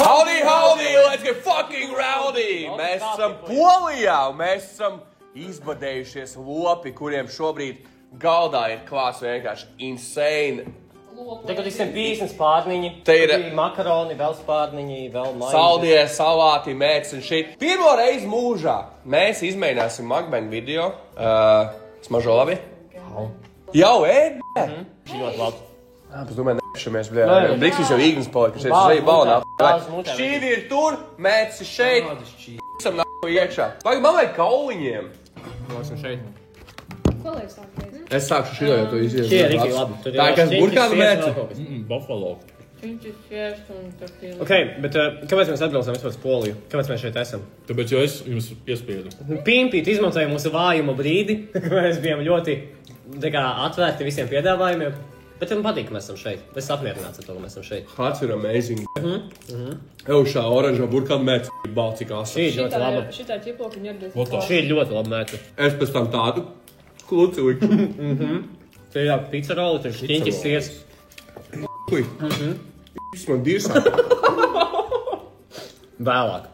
Howdy, let's get fucking rowdy! Mēs esam Polijā un mēs esam izbadējušies lopi, kuriem šobrīd galdā ir klāts vienkārši insane. Tagad ir 150 spārniņi, te ir makaroni, vēl spārniņi, vēl maizes. Saldie, salāti, mēks un shit. Pirmo reizi mūžā mēs izmēģināsim mukbang video. Smažo labi? Jau, Šī ļoti labi. Es domāju, nešamies, bļā. Briksīs jau īgnas palika, šeit uzreiz balnā. Šķīvi ir tur, mēcis šeit. Visam nāku iekšā. Pagaid, man vajag kauliņiem. Nosim šeit. Ko lai sāk reiz? Es sākšu šito, jo tu izies. Šie ir rīki labi. Tā ir kas burkāna mēci? Buffalo. Viņš ir sviests un tā Ok, bet kāpēc mēs atbraucam vispār uz Poliju? Kāpēc mēs šeit esam? Tāpēc jau es jums piespiedu. Pimpīt izmantoja mūsu vājuma brīdi, kad mēs bijām ļoti atvērti visiem piedāvājumiem. Bet man patīk, ka mēs esam šeit. Es apmierināts ar to, ka mēs esam šeit. Hats ir amazing. Eušā oranžā burkāna mēci ir balts, cik asa. Šī ir ļoti laba. Šitā ķiploka ņerdies. Šī ir ļoti laba mēta. Es pēc tam tādu kluci likšu. Tur ir pizza roli, tur ir šķiņķis siers. Ui. Tas man dirsā. Vēlāk.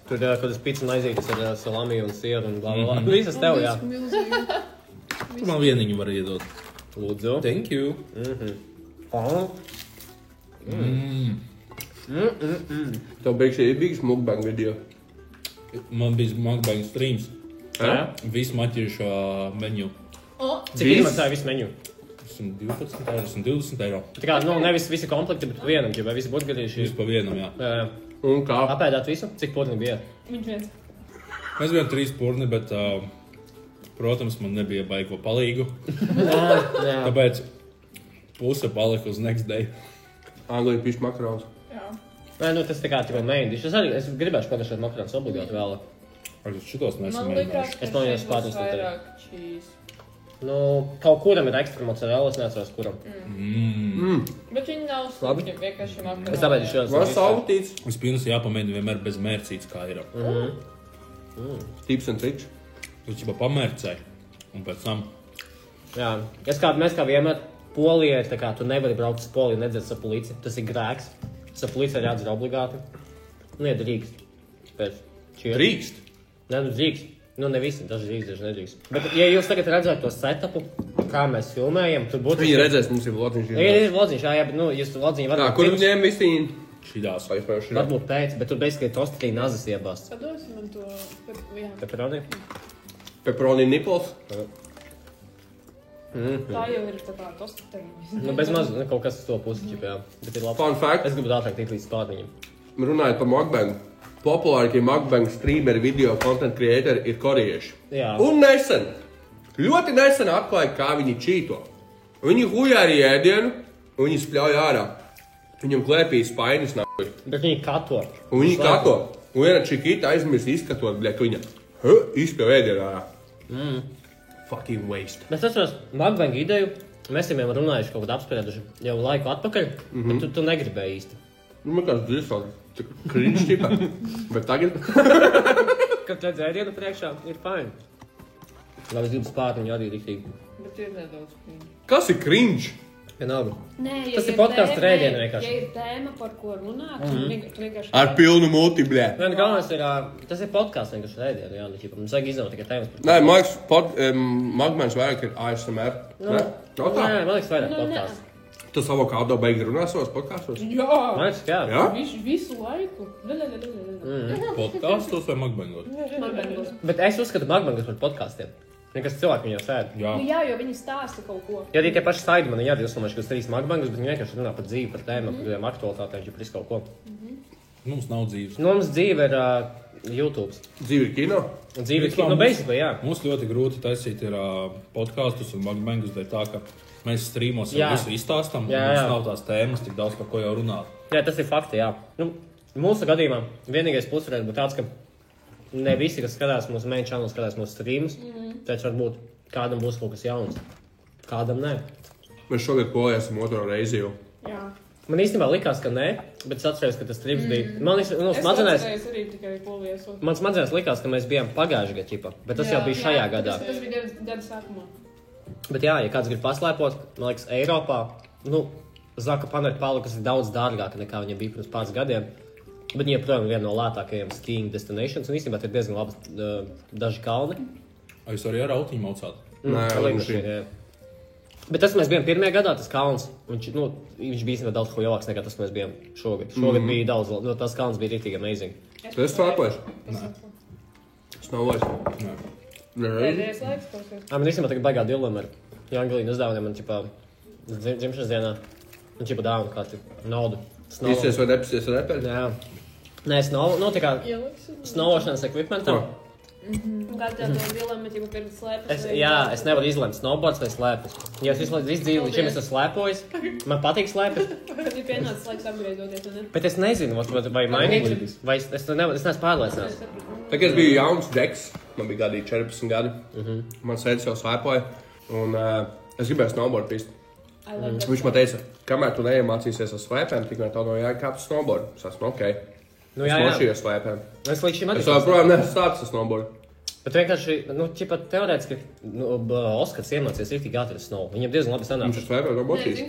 Tur ir kādas pizza maizītes ar salami un sieru un blablabla. Visas tev, jā. Tur man vieniņu var iedot. Lūdzu. Thank you. Tev beigšie ir bijis mukbang video. Man bija mukbang streams. Jā? Visu maķīšu menu. Cik izmaksāja visu menu? 12 eiro, 120 eiro. Tā kā, nevis visi komplekti, bet vienam, vai visi burgerīši. Visu pa vienam, jā. Un kā? Apēdāt visu? Cik purni bija? Viņš viens. Mēs bijām 3 purni, bet, protams, man nebija baigo palīgu. Jā. Tāpēc puse palika uz next day. Anglija pišķi makarons. Jā. Nē, tas tā kā tikai main dish. Es gribēšu padašot makarons obligāti vēlāk. Ar šitos Man nesam likās, mēģinājuši. ka Es domāju, šeit es būs pārnest vairāk čīs. Kaut kuram ir ekstra mozzarella, es neatceros kuram. Bet viņi nav slikti, vienkārši makaroni. Es tāpēc šos Var saltīts. Vispirms jāpamēģina vienmēr bez mērcītes, kā ir. Tips and tricks. Tu ķipa pamērcē, un pēc tam Jā, mēs kā vienmēr Polijai, tā kā tu nevari braukt uz Poliju, nedzert sapulici. Tas ir grēks. Sapulici ir jādzer obligāti. Ja drīkst. Pēc. Drīkst? Nē, drīkst. Ne visi, daži drīkst, daži nedrīkst. Bet, ja jūs tagad redzētu to setupu, kā mēs filmējam, tur būtu... Viņi redzēs, mums ir lodziņš. Ir lodziņš, jā, bet, jūs lodziņi varat... Kur viņiem vistīn? šitās. Varbūt pēc, bet tur bezskait tostatī nazas iebāst. Padosim man to... Pepperoni? Pepperoni nipples? Tā jau ir tā kā tostatī. Bez maz, kaut kas uz to pusi, jā. Bet ir labi. Fun fact. Es gribu ātrāk tikt līdz spārniņam. Runājot par mukbangu. Populārākie mukbang streameri, video content creatori ir korieši. Jā. Un ļoti nesen atklāja, kā viņi čīto. Viņi hujā arī ēdienu, un viņi spļauj ārā. Viņam klēpīja spainis nākuļ. Bet viņi kato. Un viņi kato. Un viena čikita aizmirst izskatot, bļa, ka viņa izspļauj ēdienu ārā. Fucking waste. Bet es atceros mukbang ideju, mēs jau runājuši kaut kad apsprieduši jau laiku atpakaļ, bet tu negribēji īsti. Man kāds drīzāk cringe tipa, bet tagad... Kad redz ēdienu priekšā, ir fine. Labi, es gribu spārniņu arī riktīgi. Bet ir nedaudz cringe. Kas ir cringe? Vienalga. Nē, Tas ir podcasts rēdienu vienkārši. Ja ir tēma, par ko runāt, tu vienkārši... Ar pilnu muti, bļā. Nē, galvenais ir, tas ir podcasts vienkārši rēdienu, jā, ķipa. Mums vajag izdomāt tikai tēmas par Nē, man liekas, mukbangs vairāk ir ASMR. Nē, man liekas vairāk podcasts. Tu savu kādu beigi runā savos podkastos? Jā! Man liekas, jā. Jā? Visu laiku. Podkastos vai mukbangos? Mukbangos. Bet es uzskatu mukbangus par podkastiem. Nekas cilvēki viņu sēd. Jā. Nu jā, jo viņi stāsta kaut ko. Ja arī tie paši saidi man arī uzdomājuši, ka tas trīs mukbangus, bet viņi vienkārši runā par dzīvi, par tēmām, par kādiem aktualitātēm, ja par visu kaut ko. Mums nav dzīves. Nu, mums dzīve ir YouTube. Dzīve ir kino? Dzīve ir kino, nu, basically, jā. Mums ļoti grūti taisīt ir podkastus un mukbangus, dēļ tā, ka mēs streamos Jā. visu izstāstam, un Jā, mums jā. nav tās tēmas tik daudz, par ko jau runāt. Jā, tas ir fakti, jā. Nu, mūsu gadījumā vienīgais plus varētu būt tāds, ka ne visi, kas skatās mūsu main channel, skatās mūsu streamus, tāpēc varbūt kādam būs kaut kas jauns, kādam nē. Mēs šogad Polijā esam otro reizi jau. Jā. Man īstenībā likās, ka nē, bet es atceros, ka tas streams bija. Man liekas, Es smadzenēs, atcerējos arī tikai polijas. man smadzenēs likās, ka mēs bijām pagājušajā gadā, ķipa, bet tas jau bija šajā gadā. Tas bija gada sākumā. Bet jā, ja kāds grib paslēpot, man liekas, Eiropā, Zaka paneļa palika, kas ir daudz dārgāka nekā viņa bija pirms pāris gadiem. Bet viņa, protams, viena no lētākajiem skiing destinations, un īstenībā ir diezgan labi daži kalni. Jūs arī ar autiņu maucāt? Nē, Lidmašīna, jā. Bet tas, mēs bijām pirmajā gadā, tas kalns, viņš bija īstenībā daudz ko lielāks nekā tas, ko mēs bijām šogad. Šogad bija daudz, tas kalns bija rītīgi amazing. Tu esi slēpojies? Nē. Snowboards? Nē. Pēdējais laiks kaut kas. Man īstenībā tagad baigā dilema ar Jangelīnu uzdāvinājumiem man, ķipā, dzimšanas dienā. Un, ķipā, dāvinu kādu naudu. Izsies vai nepasies reperi? Jā. Nē, nav tā kā snowboaršanas equipmentam. Kā tev to dilemma, ja pirms slēpes? Es nevaru izlemt snowboards vai slēpes. Ja es visu dzīvi līdz šim esmu slēpojis, man patīk slēpes. Ir pienācis laiks apgriezoties, vai ne? Bet es nezinu, vai mainīt, vai es neesmu pārliecināts. Tā kā es biju jauns džeks, man bija gadi 14 gadi. Man sēdis jau slēpoja, un es gribēju snowboard pist. Viņš man teica, kamēr tu neiemācīsies ar slēpēm, tikmēr tev nav jākāpt snowboard. Es esmu ok. Nu, es nošījos slēpēm. Es līdz šim Es joprojām neesmu sācis ar snowboard. Bet vienkārši, ķipa teorētiski, Oskars iemācījies rīktīgi ātri snow. Viņam diezgan labi sanāk. Viņš ir slēpēm no močīs.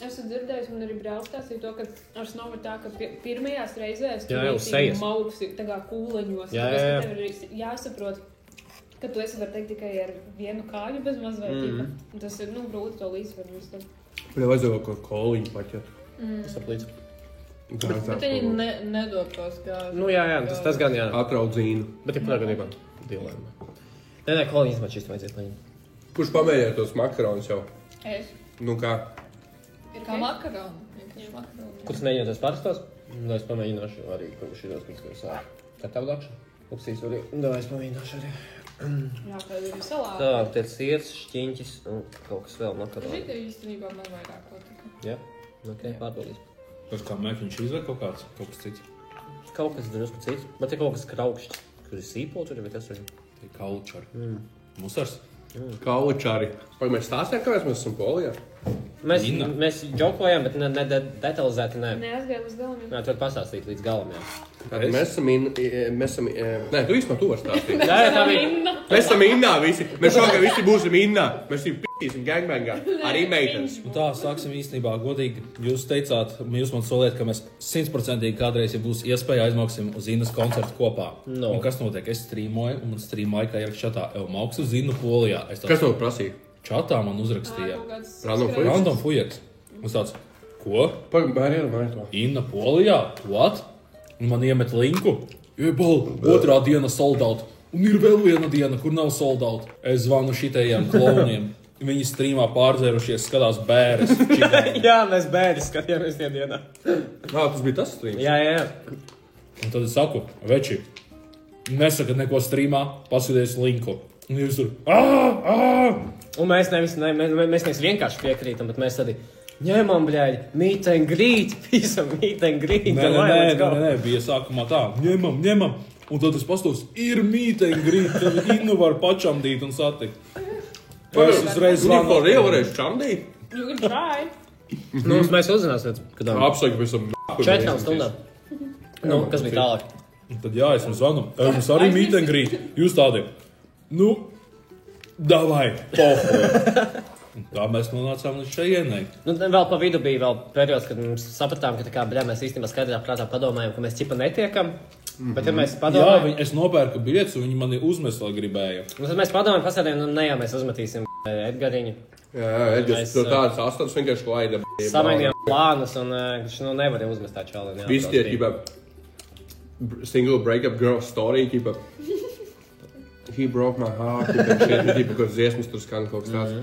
Esmu dzirdējis, man arī braukstāsīja to, ka ar snow var tā, ka pirmajās reizēs uz sejas. Mauksi tā kā kūleņos. Jā. Tev ir jāsaprot, ka tu esi var teikt tikai ar vienu kāju bez maz vai ķipa. Tas ir, grūti to līdzsvaru visu. Viņam vajadzēja kaut ko koliņu paķert. Es saplīdzu. Bet viņi nedod tos kā... Jā, tas gan jā. Atraudzīnu. Bet ir gadījumā dilēma. Nē, koliņas man šīs vajadzētu paņemt. Kurš pamēģināja tos makaronus jau? Es. Nu kā? Ir kā makaroni. Kurš mēģināja tos parastos? Es pamēģināšu arī šitos, kas sāk. Kā tavu dakšu? Upsīs arī. Es pamēģināšu arī. Jā, tā ir salāta. Tā, te ir sirds, šķiņķis un kaut kas vēl makaroni. Šī te īstenībā man vairāk patika. Jā? Ok, pārbaudīs. Tas kā mēkiņš izver kaut kas cits? Kaut kas drusku cits. Bet ir kaut kas kraukšķis. Kur ir sīpola tur, vai kas ir? Tie kaučari. Musars? Kaučari. Vai mēs stāstījām, kāpēc mēs esam Polijā? Mēs jokojam, bet ne detalizēti nē. Neaizgāju uz galam. Jā, tu vari pastāstīt līdz galam, jā. Tātad mēs esam Nē, tu īstenībā tu vari stāstīt. Jā, tā bija. Mēs esam Innā visi. Mēs šogad visi būsim Innā. Mēs esam p***īsim gangbangā. Arī meitenes. Un tā, sāksim īstenībā godīgi. Jūs teicāt, jūs man soliet, ka mēs 100% kādreiz, ja būs iespēja, aizmauksim uz Innas koncertu kopā. No. Un kas notiek? Es strīmoju, un man strīma laikā ierakst čatā. Mauksu uz Innu Polijā. Kas tev prasīja? Čatā man uzrakstīja. Random fujeks. Un tāds, ko? Pagaidām, Inna Polijā? What? Un man iemet linku. Jebal, otrā diena sold out. Un ir vēl viena diena, kur nav sold out. Es zvanu šitajiem klauniem. Viņi strīmā pārdzērušies, skatās bēres. Jā, mēs bēris skatījāmies tie dienā. Tas bija tas strīms. Jā. Un tad es saku, veči, nesakat neko strīmā, paskaties linku. Un jūs tur, Un mēs nevis vienkārši piekrītam, bet mēs arī ņemam, bļēļ, meet and greet, visam meet and greet. Nē, bija sākumā tā, ņemam. Un tad es pastos, ir meet and greet, tad Innu var pačamdīt un satikt. Es uzreiz zvanu. Viņi varēs čamdīt? You can try. Mēs uzzināsim, kad apsaka visam 4 stundām. Kas bija tālāk? Un tad jā, es jums zvanu. Mums arī meet and greet. Jūs tādi, davai, pohoj. Tā mēs nonācām līdz šejienai. Vēl pa vidu bija vēl periods, kad mēs sapratām, ka mēs īstenībā skaidrā prātā padomājam, ka mēs ķipa netiekam. Bet ja mēs padomājam... Jā, es nopērku biļetes, un viņi mani uzmest vēl gribēja. Tad mēs padomājam, pasēdējam, mēs uzmetīsim Edgariņu. Jā, Edgars, tur tādas astotas vienkārši laida. Samainījām plānus, un viņš nevar jau uzmest tā čāli. Visi tie, ķipa, single breakup girl story, ķipa, he broke my heart, ķipa, kaut dziesmas tur skan kaut kas tāds.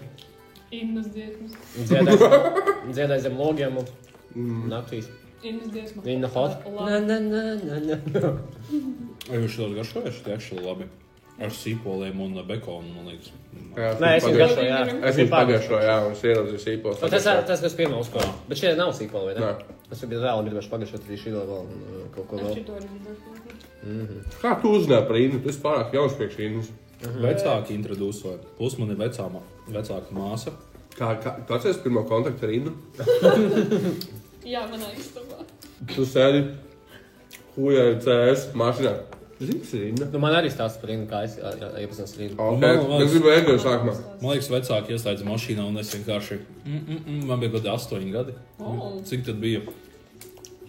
Innas dziesmas. Dziedāja zem logiem un naktīs. Innas dziesma. Inna hot. Viņš ļoti garšojuši, tie actually labi. Ar sīpoliem un bekonu, man liekas. Nē, es viņu garšoju, jā. Es viņu pagaršoju, jā, un es ieraudzīju sīpoli. Tas, kas pirmā uzkoja. Bet šie nav sīpoli, vai ne? Nē. Es vēl gribēšu pagaršot arī šī vēl kaut ko vēl. Kā tu uzzināji par Innu? Tu esi pārāk jauns priekš Innas. Vecāki introdūsoja. Plus man ir vecāka māsa. Kāds esi pirmo kontaktu ar Innu? Jā, manā istabā. Tu sēdi hujai CS mašinā. Zini, kas ir Inna? Man arī stāsta par Innu, kā es iepazinos ar Innu. Ok, es gribu Edgars sākumā. Man liekas, vecāki ieslēdz mašīnā, un es vienkārši... Man bija kaut 8 gadi. Cik tad bija?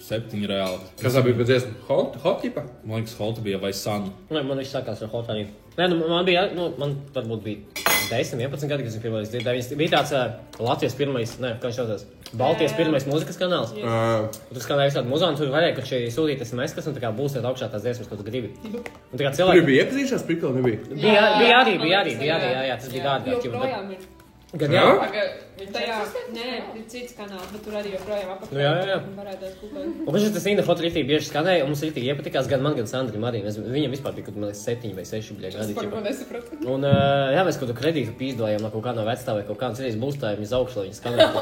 7 reāli. Kas tā bija pēc dziesmu? Hot tipa? Man liekas, Holta bija vai Sanu. Nē, man viss sākās ar Hotaniju. Nē, nu, man varbūt bija 10, 11 gadi, kad es pirmais dzirdēju. Viņas bija tāds Latvijas pirmais, kā viņš saucās, Baltijas pirmais mūzikas kanāls. Tu skanēji visādi muzonu, tur varēja, ka šī sūtīt SMS-kas un tā kā būsiet augšā tās dziesmas, ko tu gribi. Un tā kā cilvēki... Tur bija iepazīšanās, prikli nebija? Bija arī, jā, tas bija dārgāk. Joprojām ir. Gan jā? Tajā, nē, ir cits kanāls, bet tur arī joprojām apakaļ. Nu, jā. Varētās kukot. Un viņš tas Inda foto rītīgi bieži skanēja, un mums rītīgi iepatikās gan man, gan Sandrim arī. Viņam vispār bija, kad man liekas 7 vai 6 gadi. Es par ko nesapratu. Un jā, mēs kaut kādu kredītu pīzdojām no kaut kā no vecstāvē, kaut kāds reizes būstājām iz augšu, lai viņi skanētu.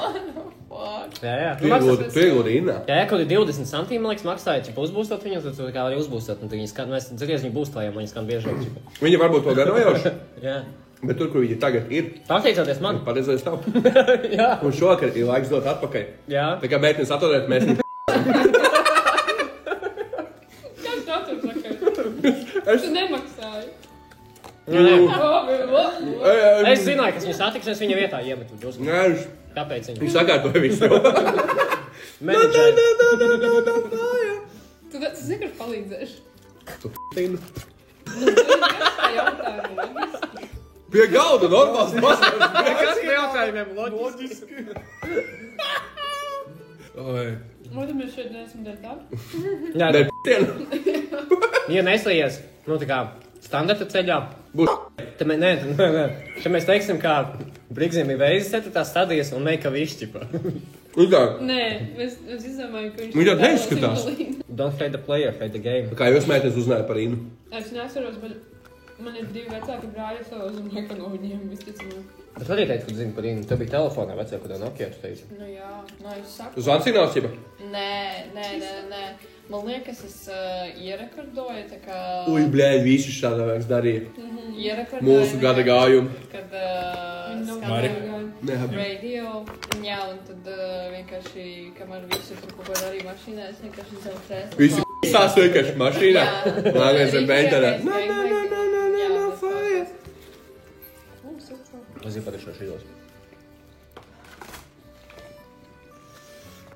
Jā. Pieglūda Inna. Jā, kaut kādi 20 centīmi, man liekas, maksāja, ja uzbūstot viņu, tad tu kā arī uzbūstot. Un tad viņi skan, mēs dzirdēs viņu būstājām, viņi skan biežāk. Viņa varbūt to ganojoši, Jā. bet tur, kur viņi tagad ir, Pateicoties man. pateicoties tavu. Jā. Un šokar ir laiks dot atpakaļ. Jā. Tā kā meitenes atdodēt, mēs viņu... Kas tā tur saka? Tu nemaksāji. Nē. Es zināju, kas viņu satiks, es viņa vietā iemetu drusku. Nē, Kāpēc viņa? viņš sakārtoja visu. Menedžeri. Tu zini, kurš palīdzēšu? Inna. Tā jautājumu loģiski. Pie galda normāls pasaules. Kas ir jautājumiem loģiski? Oi. Vai tu mēs šeit neesam dēļ tā? Jā, Nē, p***ien. ja neslījies, tā kā standarta ceļā, Būs. tad mēs teiksim, kā Brigziem ir veizes 4. stadijas un meika višķipa. Un tā, Nē, es izdomāju, ka viņš... Viņa tāda neizskatās. Don't hate the player, hate the game. kā jūs meitenes uzzināja par Innu? Es nesaros, bet man ir 2 vecāki brāļi, es domāju, ka no viņiem visticamāk. Es arī teicu, ka zinu par Innu. Tev bija telefonā vecāku, kad Nokia tu teici. Nu jā, es saku. Uz Ansignāls, jiba? Nē. Man liekas, es ierekordoju, tā kā... Ui, blēļ, visi šādā vairs darīja. Ierekordoju... Mūsu gada gājumu. Kad Mari. Nē, radio, jā, un tad vienkārši, kamēr visi tur kaut ko darīja mašīnā, es vienkārši savu krēslu. visi p***sās vienkārši mašīnā. Lāmies ar bentarā. Nā, fire! Es zinu par šo šīdos.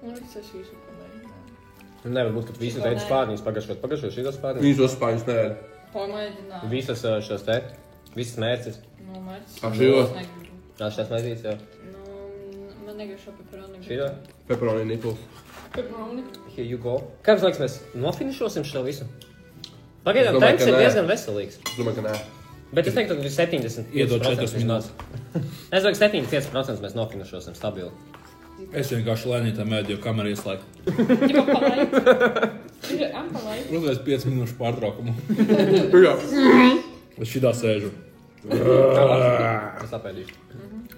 Un es visu pamēģināju. Nevar būt, ka visi teica spārnīs pagašot šīdos spārnīs. Viņas tos spāņus neēd. Pamēģināju. Visas šos te, visas mērķis. Nu, mērķis. Ah, šīdos? Šās maizītes jau. Nu, man negribu šo peperoni. Šīdo? Pepperoni nipuls. Pepperoni. Here you go. Kā jums liekas, mēs nofinišosim šo visu? Pagaidām, Es domāju, temps ka ir nē. diezgan veselīgs. Es domāju, ka nē. Bet es teiktu, ka 70% Iedod 4 minūtes. Es domāju, ka 75% mēs nofinišosim stabili. Es vienkārši lēnītā mēdīju kameru ieslēgu. Ģipa palaid. Ir ampalaid. Uzreiz 5 minūšu pārtraukumu. Jā. Es šitā sēžu. Es apēdīšu.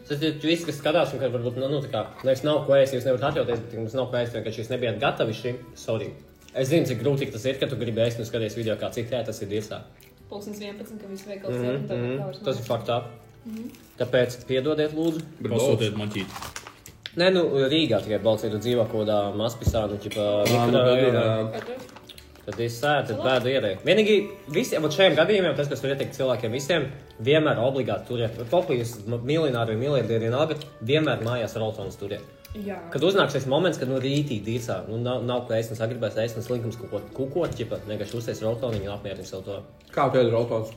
Tas ir viss, kas skatās, un ka varbūt, tā kā, nevis nav ko ēst, jūs nevarat atļauties, bet mums nav ko ēst, ka jūs nebijāt gatavi šim. Sorry. Es zinu, cik grūti tas ir, ka tu gribi ēst un skaties video, kā cik tas ir dirsā. 11, ka viss veikals ir. un tagad tavs Tas ir mājās. faktā. Tāpēc piedodiet, lūdzu. Pasūtiet maķīti. Nē, Rīgā tikai balciet, tu dzīvo kaut kādā mazpilsā, tad ir sēta, bēdu ierēja. Vienīgi visiem šiem gadījumiem, tas, kas tur ietiek cilvēkiem visiem, vienmēr obligāti turiet. Popijas miljonāri vai miljardieri vienalga, vienmēr mājās roltonas turiet. Jā. Kad uznāksies moments, kad rītī dīrsā, nav ko ēst un sagribēs ēst un slinkums kaut ko kukot, ķipa, vienkārši uztais roltoniņu un apmierina sev to. Kā tev ir autons?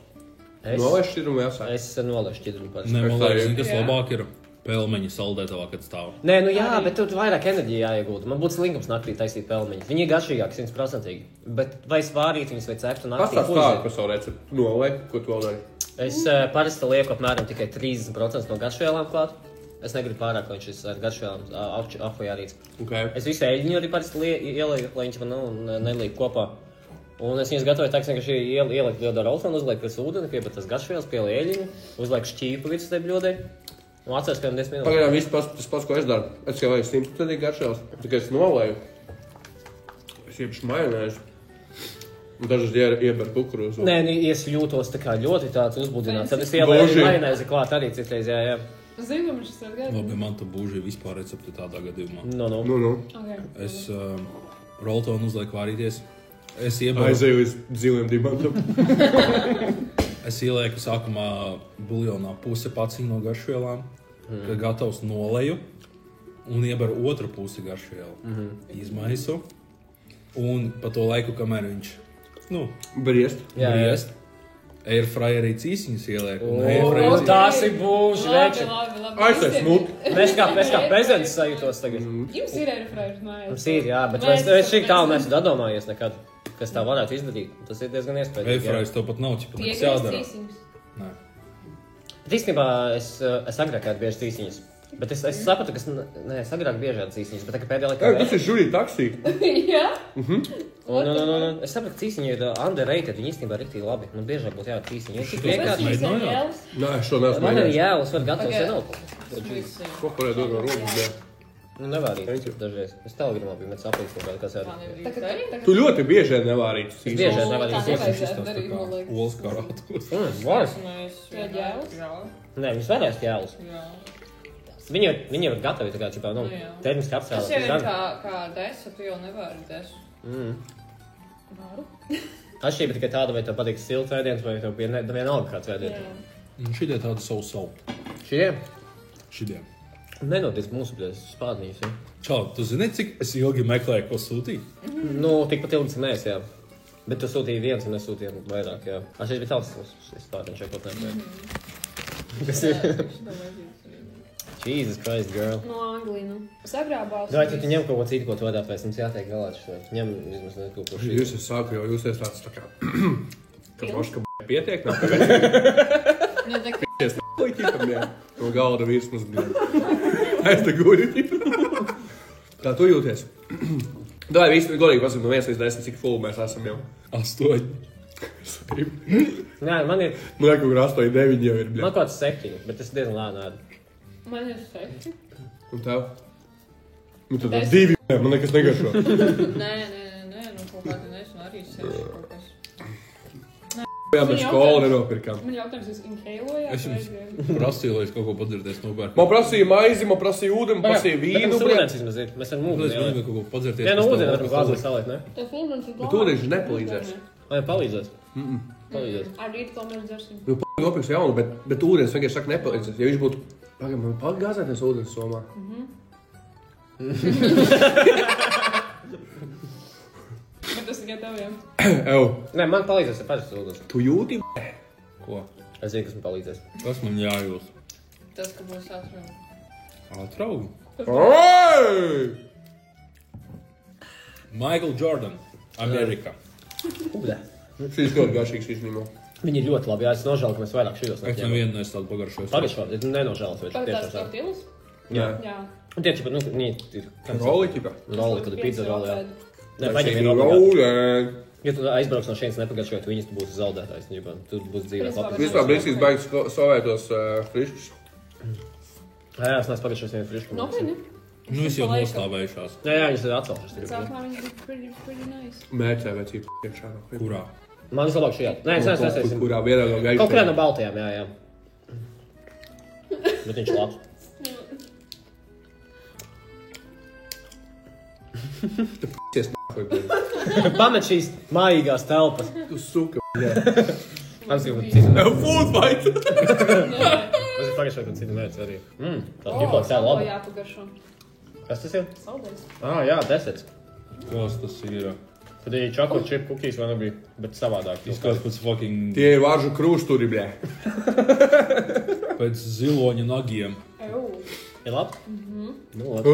Nolaiž šķidrumu vai jāsāk? Es nolaižu šķidrumu parasti. Nē, man Es tā liekas, ir. zini, kas Jā. labāk ir pelmeņi saldētavā, kad stāv. Nē, jā, bet tur vairāk enerģija jāiegūda. Man būtu slinkums naktī taisīt pelmeņus. Viņi ir garšīgāki, 100%. Bet vai es vārīt viņus vai ceptu naktī? Pastāst tādu par savu recepti. Nolaiž, ko tu vēl dari? Es parasti lieku apmēram tikai 30% no garšvielām klāt. Es negribu pārāk, lai viņš ar garšvielām apvajārīts. Okay. Es visu eļļiņu arī parasti ielieku, lai viņš man nelieku kopā. Un es viņus gatavoju tā, ka vienkārši ielieku bļodā roltonu, uzlieku pēc ūdeni, piepēc tas garšvielas, pielieku eļļiņu, uzlieku šķīpu virs tai bļodai. Un atceros, ka 10 minūtes. Pagaidām viss tas pats, ko es daru. Es jau vajag 100% garšēls. Tikai es nolaižu. Es iepaši majonēžu. Un dažas ieberu kukurūzu. Nē, es jūtos tā kā ļoti tāds uzbudināts. Tad es Boži. ielieku majonēzi klāt arī citreiz, jā. Zinu, ka viņš ir gadu. Labi, man tā būžī vispār recepti tādā gadījumā. Nu. Okay. Es roltonu uzlieku vārīties. Es ieberu. Aizēju uz dzīviem dimantam. Es ielieku sākumā buljonā pusi paciņu no garšvielām, kad gatavs noleju, un ieberu otru pusi garšvielu. Izmaisu, Un pa to laiku, kamēr viņš, Briest. briest, airfryerī cīsiņas ieliek. Tas ir būs, veči. Aizsais smut. Mēs kā prezidents sajūtos tagad. Jums ir airfryer mājās. Mums ir, jā, bet mēs šī tālu neesmu atdomājies nekad, kas tā varētu izdarīt. Tas ir diezgan iespējams. Airfryers tev pat nav, ķipa, Tie nekas jādara. cīsiņas. Nē. Bet īstenībā es agrāk kādu bieži cīsiņas. Bet es sapratu, ka es agrāk bieži cīsiņas, bet tagad pēdējā laikā... Tas ir žurī taksī. Jā? Un es sapratu, ka cīsiņi ir underrated, viņi īstenībā ir riktīgi labi. Man biežāk būtu jābūt cīsiņi. Viņi tik vienkārši... Jēlis. Nē, šo neesmu Man ir mēģinājis. jēlis, var gatavs vienot. Ko parēd dod no rokas, jā. Nevārīt dažreiz. Es telegramā biju met saplīst kaut kādu, kas ir. Tu ļoti bieži nevārīts. Bieži nevārīt Tā cīsiņus. nevajadzētu darīt, man liekas. Olas kā rātos. Vairs. Jā, jēlis. Nē, viņas varēs jēlis. Viņi ir gatavi, tā kā, ķipā, termiski Tas jau ir apsēlēt. kā desa, tu jau nevari desu. Varu. Atšķirība tikai tāda, vai tev patīk silts vēdiens, vai tev vienalga kāds vēdiens. Šitie tādi savu. Šie Šitie. nenotiek mūsu spādnīs, ja? Čau, tu zini, cik es ilgi meklēju, ko sūtīt? Tikpat ilgi mēs, jā. Bet tu sūtīji viens un es sūtīju vairāk, jā. Šeit bija tāds spādniņš, vai kaut nē. Kas ir? Jesus Christ, girl. No Angliju. Sagrābās. Vai tu ņem kaut ko citu, ko tu vadāt, pēc mums jātiek galā šo. Ņem vismaz kaut ko šī. Jūs esat sāku, jo jūs esat tāds tā kā... Kad moška pietiek, nav pēc. Ķipam, jā. No galda virsmas, jā. Es te guri, ķipam. Kā tu jūties? Dai, visi godīgi pasim no 1 līdz 10, cik full mēs esam jau. 8. Nē, man ir, Man liekas, ka 8, 9 jau ir, man bļā. kaut kāds 7, bet es diezgan lēni ēdu. Man ir 6. Un tev? Nu tad 2, man nekas negaršo. Nē, kaut kāda nesmu arī 6 kaut kas. Jā, mēs skolu nenopirkām. Man jautājums, jūs inhalojāt? Es jums prasīju, lai es kaut ko padzirdēs nopērku. Man prasīja maizi, man prasīja ūdeni, man prasīja vīnu, Mums bļā. ūdens vismaz ir, mēs varam Es ūdeni. gribēju kaut ko padzirdēs. Jā, no ūdeni varam glāzē salēt, ne? Tas ūdens ir Bet ūdens nepalīdzēs. Vai palīdzēs? Palīdzēs. Ar rītu, ko mēs dzersim. Nu, nopirks jaunu, bet ūdens vienkārši saka nepalīdzēs. Ja viņš būtu, pagaid, man pagāzēties ūdens somā. Bet tas tikai tev, jā. Ew, Nē, man palīdzēs ar parastas ūdens. tu jūti? Ko? Es zinu, kas man palīdzēs. Tas man jājūt. Tas, ka būs atrunā. Atraugi. Oi! Michael Jordan, Amerika. Ūdē. Šis ļoti garšīgs īstenībā. Viņi ir ļoti labi, jā, es nožēlu, ka mēs vairāk šajos Es nevienu nesu tādu pagaršoju. Pagaidām, es nenožēlu, vai Tagad tiešām tās tā. tortillas? Jā. Jā. Un tie, čipa, viņi ir... Roli, ķipā. Roli, kad ir pizza roli, jā. Nē, Šī paņem ir viņu obligāti. rolē. Ja tu aizbrauks no šeit nepagaršojot, viņas tu būsi zaudētājs, ģipā. Tu būsi dzīvēt labi. Vispār brīsīs baigas savētos friškus. Jā, es neesmu pagaršojis vienu frišku. Nopietni? Nu, es jau nostāvējušās. Jā, viņas ir atcelšas. Sākumā viņi bija pretty nice. Mērķē vai cīp iekšā. Kurā? Man vislabāk šajā. Nē, es neesmu. Kurā vienā no gaisa. Kaut kurā no baltajām, jā. Bet viņš ir labs. Pamet šīs mājīgās telpas. Tu suka. Es gribu citu. Food fight! Es ir pagaršojot un citu mērķi arī. Tā ģiplāk tā labi. Jāpagaršo. Kas tas ir? Saldējs. Jā, desets. Kas tas ir? Tad ir chocolate chip cookies, vai nebija, bet savādāk. Izskatās pēc fucking... Tie ir varžu krūsturi, bļē. Pēc ziloņa nagiem. Ir labi? Nu, labi.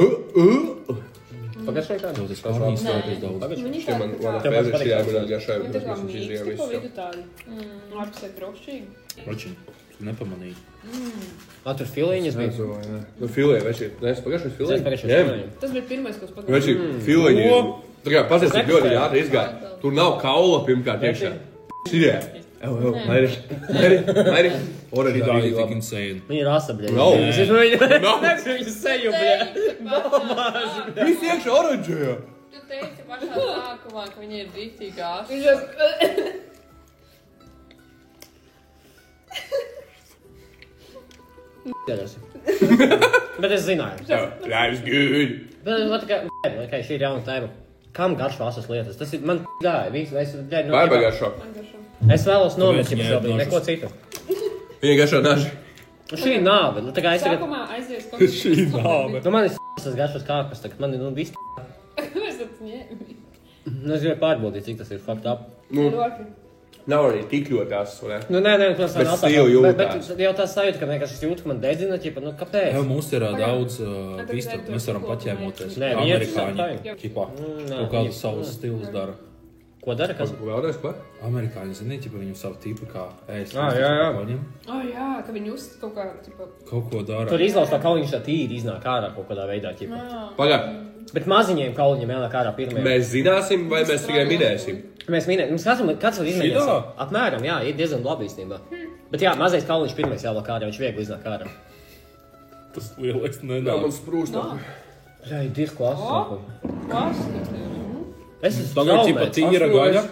Pagaršoju kādu? Tev tas pārnīs stāties daudz. Pagaršoju. Viņi Šie man Tev pēdējā patīk šajā tas? minūtē garšai. Viņi tā kā Tas mums mīksti, izjām pa visu. vidu tādi. Ārpusē krokšķīgi. Ročiņ, tu nepamanīji. Tur filiņas bija. Nu, filē, veči. Nē, es pagājušais Es filē. pagaršoju Ņem. filiņiem. Tas bija pirmais, kas Veči, pagājuši. fileņi. Tā kā pazies, cik ļoti Nekustēji. ātri izgāja. Tur nav kaula pirmkārt iekšā. Šitie. Mairi. Ora Tā rītā ir rītā tik labi. insane. Viņi ir asa, bļē. Nav. Es esmu viņi. Nav. Es viņu seju, bļē. Viss iekšā oranžajā. Tu teici pašā sākumā, ka viņi ir rītīgi āsi. Viņš jau... Bet es zināju. That's good. Bet kā šī ir jauna tēma. Kam garšo asas lietas? Tas ir man gāja. Vai bagāšo? Es vēlos nomest, Tāpēc ja viņai šobrīd ir neko nožas. citu. Viņa garšo naži. Nu, šī ir nāve. Nu, tā kā es tagad... Sākumā aizies kaut kas. Šī nāve. Nu, man ir s***as garšos kāpas tagad. Man ir, nu, viss... Kāpēc tas ņēmi? Es gribēju pārbaudīt, cik tas ir faktā. Ļoti. Nav arī tik ļoti tās, vai ne? Nē, tas Bet nav stila jūtās. Bet jau tā sajūta, ka vienkārši es jūtu, ka man dedzina, ķipa, kāpēc? Jā, mums ir daudz tad vistu, vajag mēs varam to paķēmoties. Nē, Amerikāņi, ķipā, nē, kaut kādu viņi- savus stilus dara. Ko dara, kas? Vēlreiz, ko? Amerikāņi, zini, ķipā, viņu savu tipu kā ēst. Jā. Paņem, Jā, ka viņi uzskat kaut kā, tipa... kaut ko dara. Tur izlauz tā kauliņš tā tīri iznāk ārā kaut kādā veidā, ķipa. Pagā, Bet maziņiem kauliņiem jānāk ārā pirmajā. mēs zināsim, vai mēs tikai minēsim? Mēs minējam, kāds var izmēģināt? Šitā? Apmēram, jā, ir diezgan labi īstenībā. Bet jā, mazais kauliņš pirmais jālāk ārā, viņš viegli iznāk ārā. Tas lielais Jā, nenāk. man sprūstā. Jā, ir diezgan klasi. Es esmu Tagad ķipā traumēts. tīra gaļa.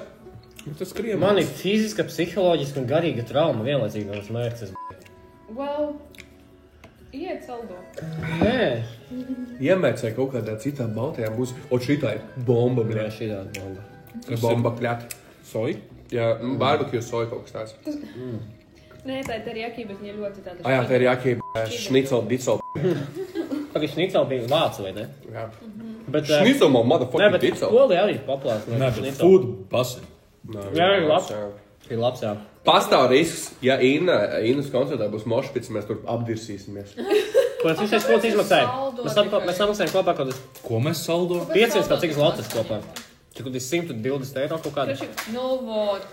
Tas skrien. Man ir fiziska, psiholoģiska un garīga trauma vienlaicīgi no smērķis. Well, iet saldo. Nē, Iemēcēja kaut kādā citā baltajā būs. O, šitā ir bomba, jā, bļā. šī tāda bomba. Bomba kļāt. Soja? Jā, barbecue soja kaut kas tāds. Nē, tā ir teriyaki, bet viņa ļoti tāda... Jā, tā ir jākie šnicel, dicel. Pagaid, šnicel bija vācu, vai ne? Jā. Bet, Šnicel man nē, motherfucking bet dicel. Polija arī ir populārs. Nē, bet food basi. Jā, ir labs. Ir labs, jā. Pastāv risks, ja Innas koncertā būs mošpits, mēs tur apdirsīsimies. Ko tas viss skots izmaksāja? Saldo Mēs samaksājam kopā kaut kādus Ko mēs saldo? 500 kaut cik zlotas kopā. Cik ir 120 eiro kaut kāda? Nu, vot.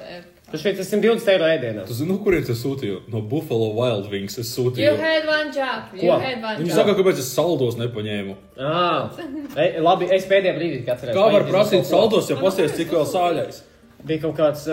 Tas šeit ir 120 eiro ēdienā. Tu zini, no kurienes es sūtīju? No Buffalo Wild Wings es You sūtīju. had one job. You Ko? had one Viņi job. saka, kāpēc es saldos nepaņēmu. Labi, es pēdējā brīdī atcerējos. Kā var prasīt saldos, ja pasties, cik vēl sāļais? Bija kaut kāds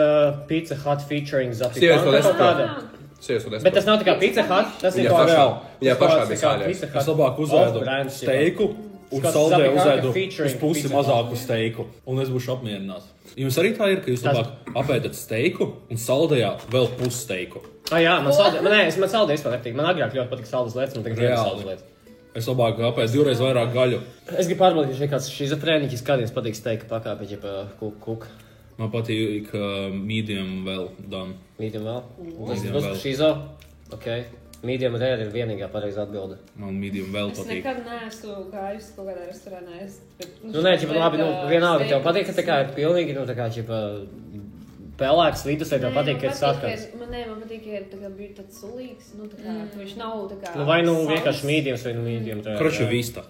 Pizza Hut featuring Sievietes to Zapikāna. nesaprot. Sievietes to Bet tas nesaprot. nav tā kā Pizza Hut, tas ir Viņai kaut pašā- kāds- viņai tas pašā kāds bija tā kā sāļais. Pizza Hut Es labāk uzēdu off-brand, steiku un Skats saldē Zapikāna uzēdu featuring uz pusi Pizza Hut. mazāku steiku. Un es būšu apmierināts. Jums arī tā ir, ka jūs labāk apēdat steiku un saldējāt vēl pussteiku. Jā, man saldē vispār nepatīk. Man agrāk ļoti patīk saldas lietas, man tagad ir Reāli. saldas lietas. Es labāk apēdu divreiz vairāk gaļu. Es gribu pārbaudīt, ka kāds šizofrēniķis kādiem patīk steika pakāpē, ja kuk. Man patīk medium well done. Medium vēl. Tas ir Medium drusku well. šizo. Ok. Medium rare ir vienīgā pareizā atbilde. Man medium well Es patīk. nekad neesmu gājusi kaut kādā restorānā. Nu, nē, ķipa, labi, vienalga, tev patīk, ka tā kā ir pilnīgi, tā kā, ķipa, pelēks līdus, vai tev patīk, ka ir sarkans. Man patīk, ka ir tā kā bija tāds sulīgs, viņš nav tā kā... Nu, vai nu vienkārši mediums, vai nu medium rare. Kroča vista.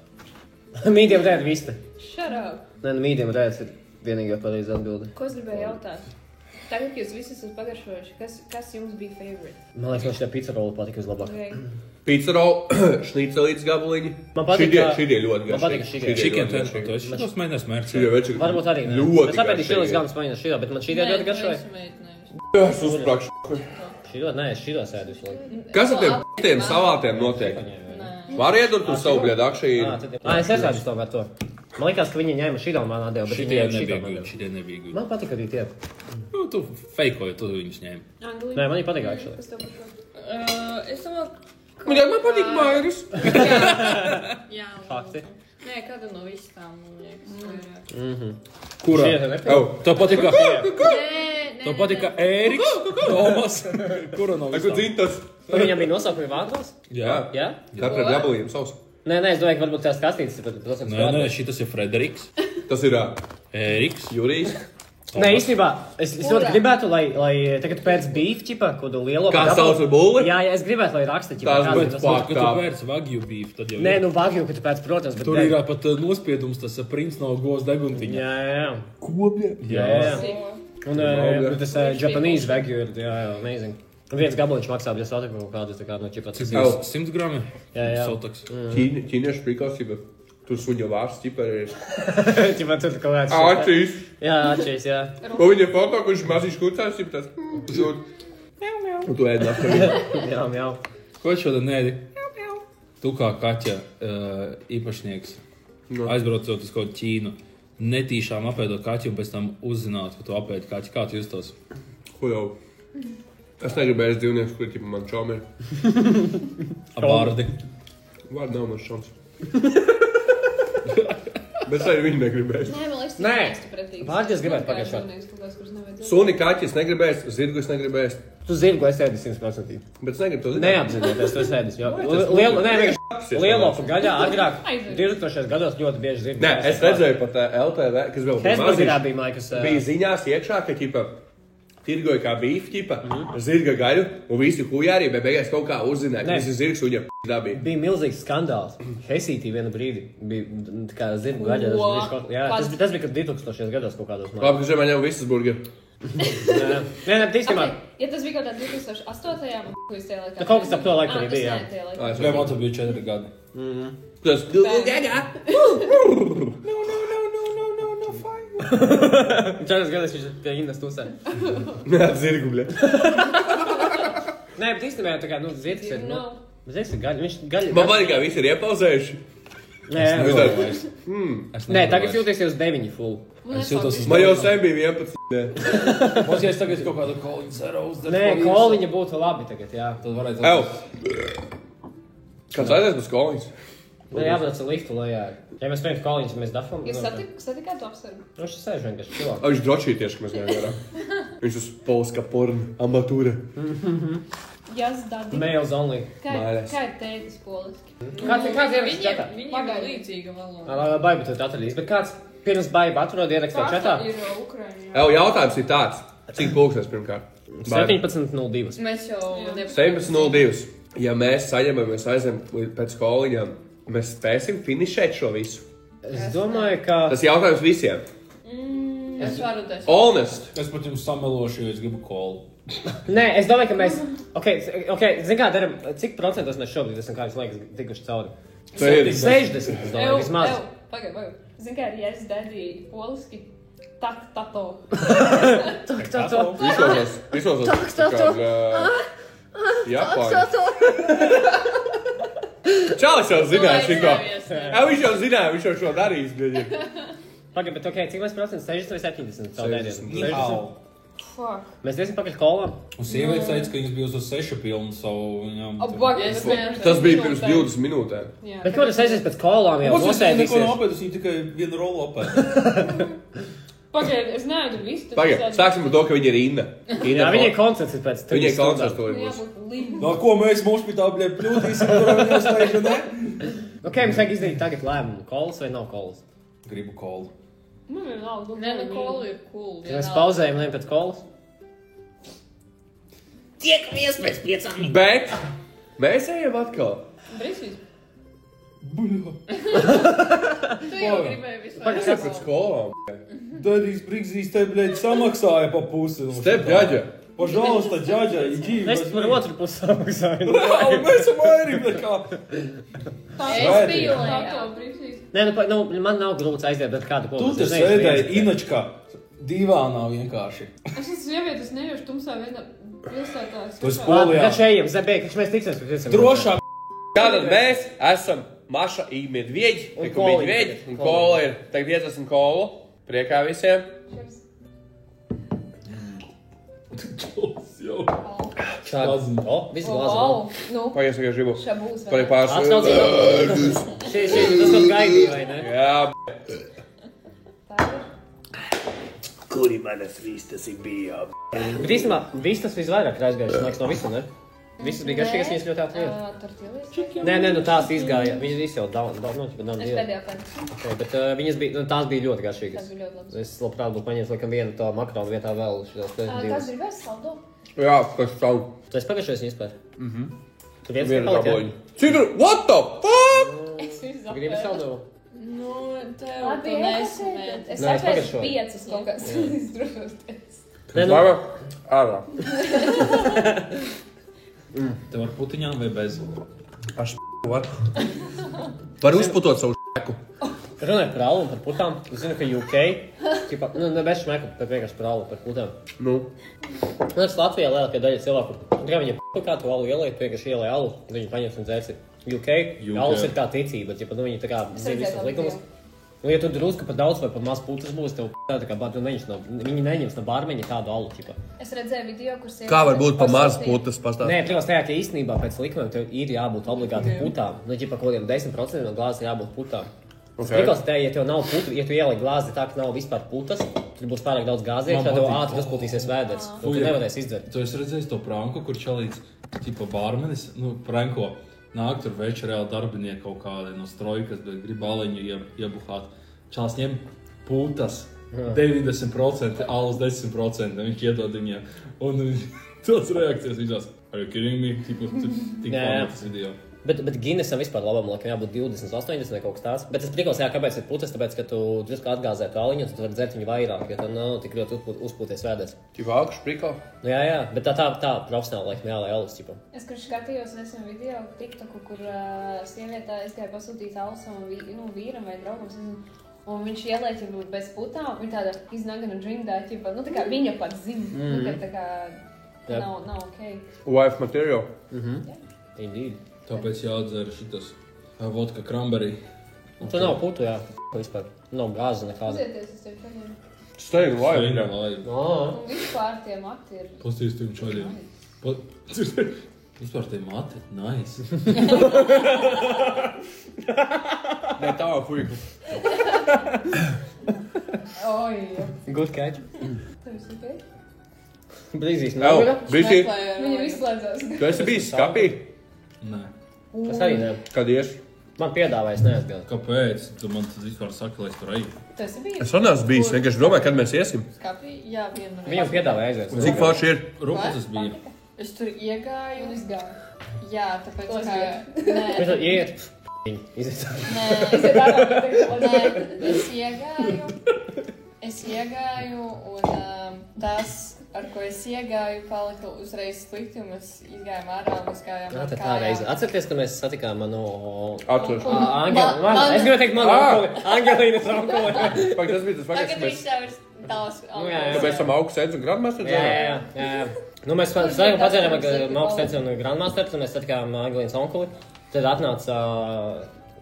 Medium rare vista. Shut up! Nē, nu, medium rare ir vienīgā pareizā atbilde. Ko es gribēju jautāt? Tagad, kad jūs visi esat pagaršojuši, kas jums bija favorite? Man liekas, man šī pizza rola patīk vislabāk. Okay. Pizza roll, šnicelītes gabaliņi. Man patīk, Šitie ļoti man patīk šitie. Chicken tender, to es šitos mēģināju smērcēt. Šitie veči Varbūt arī. Ne. ļoti Es saprotu, šī garšīgi. gāmas paņēma šī, bet man šī ļoti garšoja. Jā, es uzsprākšu. Šī nē, šī sēdu visu laiku. Kas ar tiem salātiem notiek? Var iedurt uz savu bļadakšī? Es esmu to par to. Man liekas, ka viņi ņēma šī domā nādēļ, bet Šitie viņi ņēma nebija šī guļi, domā. šitie nebija guļi. Man patīk arī tie. Nu, tu feikoji, tu viņus ņēmi. Nē, man viņi patīk actually. Kas tev par šo? Es domāju, Man patīk Mairis. jā. Fakti. Nē, kāda no visām, man liekas. Kurā? Šie te nepārāk. Au, Tev patika, Nē, tev patika Ēriks, Tomas. Kura no ko visām? citas? Viņam bija nosaukumi vārdos? Jā. Jā? Katra gabalījuma savs. Nē, es domāju, ka varbūt tās kastītes ir protams. Nē, šitas ir Frederiks, Tas ir Ēriks. Jurijs. Nē, īstenībā, es ļoti gribētu, lai tagad pēc beef, ķipa, kādu lielo Kā gabalu- sauc ar bulli? Jā, es gribētu, lai raksta, ķipa, Tās kāds būtu ir tas. fuck. Kad tu pērci Wagyu beef, tad jau Nē, ir. nu, vagju, ka tu pēc, protams, bet... Tur nē. ir pat nospiedums, tas prints no gos deguntiņa. Jā. Kopļa. Jā. Un tas Japanese vagju ir, jā, amazing. Un viens gabaliņš maksā, ja satiku kaut kādu, tā kā, no ķipa, tas ir. 100 grami? Jā. Sotaks. Ķīniešu prikāsība. Tur suņa vārds ķipa ir. Ķipa, tur kaut kāds... Āčīs. Jā, atšķies, jā. Un viņa foto, kurš mazīs kucās, ķipa tas. Un tu ēd nāc par viņu. Jā. Ko šodien nēdi? Tu kā kaķa īpašnieks, aizbraucot uz kaut kādu Ķīnu, netīšām apēdot kaķi un pēc tam uzzināt, ka tu apēdi kaķi. Kā tu justos? Ko jau? Es negribēju dzīvniekus, kur ķipa man čom ir. Abārdi. Vārdi nav man čoms. Bet arī viņi negribēs. Nē, man liekas, Nē, pretīgs. pārģis gribētu pagaršot. Dzīvnieks kaut kāds, kurš nevajadzētu. Suni kaķis negribēs, zirgu es negribēs. Tu zirgu es ēdu 100%. Bet es negribu to zināt. Neapzinoties, tu esi ēdis. Lielopu gaļā agrāk 2000. gados ļoti bieži zirgu. Nē, es redzēju pat LTV, kas vēl bija Hesburgerā maziņš. bija mājas. Bija ziņās iekšā, ka ķipa tirgoja kā bīf ķipa, zirga gaļu, un visi hujāri, bet beigās kaut kā uzzināja, ka Nē. tas ir zirgs un ja dabī. Bija milzīgs skandāls. Hesītī vienu brīdi bija tā kā zirgu gaļa. Jā, tas bija 2000. gados kaut kādos mājas. Labi, ka žemā ņem visas burgeri. Nē, tīstimā. Ja tas bija kaut kā 2008. man jūs tajā laikā. Nu, kaut kas ap to laiku arī bija, jā. Jā, man tas bija 4 gadi. Tas gaļā. Četras gadus viņš pie Innas tusē. Nē, zirgu, bļa. Nē, bet īstenībā tā kā, zirgs ir, zirgs ir gaļa. Viņš gaļa. Man patīk, kā visi ir iepauzējuši. Nē, tagad jūties uz 9 full. Es jūtos uz Man jau sen bija 11. Mums jau tagad kaut kādu koliņu zero uzdara. Nē, koliņa būtu labi tagad, jā. Tad varētu... Ew! Kāds aizies bez koliņas? Nē, jābrauc ar liftu lejā. Ja mēs spējam koliņas, mēs dafam. Jūs satikāt to apsveru? Viņš sēž vienkārši čilā. Viņš drošīgi tieši, ka mēs gājām garā. Viņš uz polska porna amatūra. Jas dadi. Males only. Kā Mājās. ir tētis poliski? Kāds ir čatā? Viņiem ir līdzīga valoda. Baiba tu atradīs, bet kāds pirms baiba atrod ierakstā čatā? Ir Ukraiņā. Ew, jautājums ir tāds. Cik pulkstens pirmkārt? 17.02. Mēs jau... 17.02. Ja mēs saņemam, mēs aizem pēc koliņām, mēs spēsim finišēt šo visu. Es domāju, ka... Tas jautājums visiem. Es varu desmit. Honest. Es pat jums samelošu, jo es gribu kolu. Nē, es domāju, ka mēs... Ok, zin kā daram, cik procentos mēs šobrīd esam kā jūs liekas tikuši cauri? 60, es domāju, vismaz. Pagaid. Zin kā ir jas dadi poliski? Tak, tato. Tato. Visos Japāņu. Čalis jau zināja šiko. Viņš jau zināja, viņš jau šo darīs. Pagaid, bet ok, cik mēs procentus? 60 vai 70? 60. Fuck. Mēs iesim pakaļ kolām. Un sievietes teica, ka viņas bija uz 6 pilnu savu viņām. Tas bija pirms 20 minūtēm. Bet ko tas aizies pēc kolām jau Mums es neko nosēdīsies? nopēdus, viņi tikai vienu rolu apēd. Pagaid, es neēdu visu. Pagaid, sāksim ar to, ka viņi ir Inna. Jā, viņai koncerts ir pēc 3 Viņai stundām. koncerts to būs. Jābūt limbu. No ko mēs mums pie tā, bļē, pļūtīsim, kuram viņas teicu, ne? Ok, mums vajag izdarīt tagad lēmumu. Kols vai nav kols? Gribu kolu. Man ir nav. Nē, nu kolu ir cool. Mēs pauzējam lēm pēc kols. Tiekamies pēc 5 minūtēm. Bet mēs ejam atkal. Brīsīs. Buļā. Tu jau gribēji visu. Pagaid, pēc skolām. Dadīs Brigzīs te, bļē, samaksāja pa pusi. Step, ģaģa. Пожалуйста, дядя, иди. Es par otru pusi samaksāju. Mēs esam arī, bļē, kā. Es biju tato brīsīs. Nē, man nav grūts aiziet, bet kādu Tu kolu. te sēdēji Inačkā. Divānā vienkārši. Es esmu sieviete, es neiešu tumsā vienā pilsētā. Tu esi Polijā. Kad šeit ejam, Zabēk, kad mēs tiksimies pēc 5 minūtēm. Drošāk. Tātad mēs esam Maša i Medvieģi, Un Miku Koliņa Medvieģi, tagad, un Koliņa. Kola ir. Tagad 50 kolu. Priekā visiem. Jau. Šādi. O, viss glāzi. Wow, nu, Pagaid, es gribu. šā būs Pagaid vēl. pāris. Atkal šeit, tas kaut gaidīja, vai ne? Jā, Tā ir. kuri manas vistas ir bija? Bet īstenībā, viss tas visvairāk ir aizgājuši, man liekas, no visu, ne? Visas bija garšīgas, viņas ļoti ātri. Tortillas? Nē, tās izgāja. Viņas visi jau daudz, Es divi. pēdējā pēdējā. Okay, bet viņas bija, tās bija ļoti garšīgas. Tas bija ļoti labs. Es labprāt būtu paņēmis, laikam, vienu to makaronu vietā vēl šitās te Kāds divas. gribēs saldo? Jā, kas tavu? Tu esi pagājušais iespēja? Tu viens Vienu nepalika? gabaliņu. Cik tur? What the fuck? Es visu Tu gribi saldovu? Nu, tev Labi, tu nesmēt. es Nē, es sapēšu pagaidšu. 5 kaut kāds izdrošos teicis. Nē, nu, Labi, ārā. Tev ar putiņām vai bez? Aš var. Var uzputot savu šeku. runāju par alu un par putām. Es zinu, ka UK, ķipa, ne bez šmeku, bet vienkārši par alu, par putām. Nu. Man liekas, Latvijā lielākā daļa cilvēku, kā viņi kā tu alu ielēja, tu vienkārši ielēja alu, un viņi paņems un dzērsi. UK, alus ir kā ticība, ķipa, viņi tā kā zina visas likumus. Nu, ja tu drusku par daudz vai par maz putas būs, tev tā kā bādu viņi neņems no bārmeņa tādu alu, ķipa. Es redzēju video, kur sieviete... Kā var būt pa maz putas pastāv? Nē, protams, tajā, ka īstenībā pēc likumiem tev ir jābūt obligāti putām. Nu, ķipa, kaut kādiem 10% no glāzes jābūt putām. Prikals te, ja tev nav putu, ja tu ielai glāzi tā, ka nav vispār putas, tad būs pārāk daudz gāziešu, tad tev ātri uzpūtīsies vēders. Un tu nevarēsi izdzert. Tu esi redzējis to pranku, kur čalīts, tipa bārmenis, pranko, nāk tur večerēl darbinieki kaut kādi no strojkas, bet grib aliņu iebuhāt. Čals ņem putas, 90%, alus 10%, viņš iedod viņiem. Un tāds reakcijas visās. Are you kidding me? Tipa, tik fanatas video. Bet Guinnessam vispār labam laikam jābūt 20, 80 vai kaut kas tāds. Bet tas prikals, kāpēc ir putas, tāpēc, ka tu drusku atgāzē to aliņu, tad tu vari dzert viņu vairāk, jo tad nav tik ļoti uzpūties vēders. Tīpa augšu prikal? Jā, bet tā profesionāli laikam jālai alus, ķipa. Es, kur skatījos nesen video TikToku, kur sievietā aizgāja pasūtīt alus savam vīram vai draugam, un viņš ielēķi bez putām, viņa tāda iznagana džingdā, ķipa, tā kā viņa pat zina, tā kā nav ok. Wife material. Indeed. Tāpēc jādzer šitas vodka cranberry. Tu nav putu, jā, vispār. Nav gāza nekāda. Uzieties, es tevi paņēmu. Steinu laivu. Un vispār tie mati ir... Pasties tiem čaļiem. Vispār tie mati, nice. Nē, tā fuiku. Oi, Good catch. tev esi ok? Brīzīs Ew, nav. Brīsī, Viņa izslēdzās. tu esi bijis skapī? Nē. Es arī ne. Kad ies? Man piedāvājas neaizgāju. Kāpēc? Tu man tad vispār saki, lai es tur eju. Tu esi bijis? Es neesmu bijis, vienkārši domāju, kad mēs iesim. Skapī? Jā, vienreiz. Viņam piedāvāja aiziet. Cik forši ir? Rūpes bija. Es tur iegāju. Un izgāju. Jā, tāpēc, To es ka... gribēju. Nē, Viņš tad iet. Iziet. nē, Iziet ārā, nē, es iegāju, un tas, ar ko es iegāju, palika uzreiz slikti, un mēs izgājām ārā, un mēs gājām Jā, ar tā kājām. reize. Atcerieties, ka mēs satikām manu... Atceros. Es gribēju teikt manu onkuli. Angelīnas onkuli. Pak, tas bija tas vakars, Tagad ka mēs... viņš tev ir tavs. jā. Tāpēc esam augsts sēdz un grandmasters Jā. Nu, mēs padzērām Mauks teicu un Grandmasters, un mēs satikām Angelīnas onkuli. Tad atnāca...